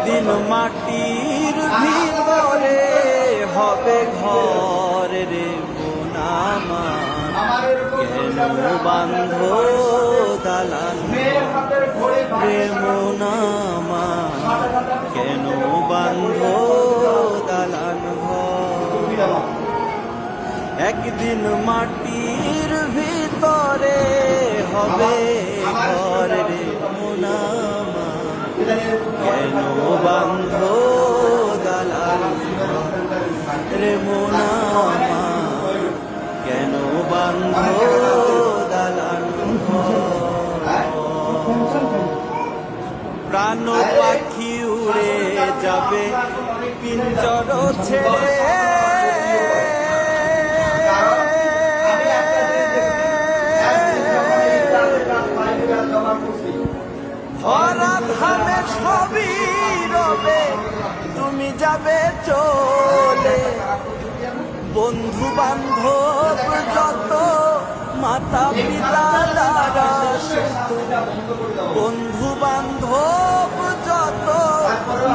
একদিন মাটির ভিতরে হবে ঘর রে বোনামার, কেন বান্ধ দালান রে মোনামার, কেন বান্ধ দালান ঘর। একদিন মাটির ভিতরে হবে ঘর রে মোনামার, কেন বান্ধ দালান রে মোনামার, কেন বান্ধ দালান প্রাণ পাখি উড়ে যাবে পিঞ্জর ছেড়ে, ভরা ধানে সবই রবে তুমি যাবে চলে, বন্ধু বান্ধব যত মাতা পিতা দ্বারা সুত, বন্ধু বান্ধব যত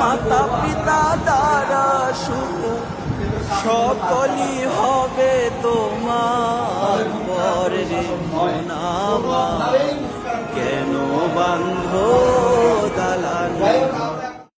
মাতা পিতা দ্বারা সুত, সকলই হবে তোমার পর রে মোনামার, কেন বান্ধ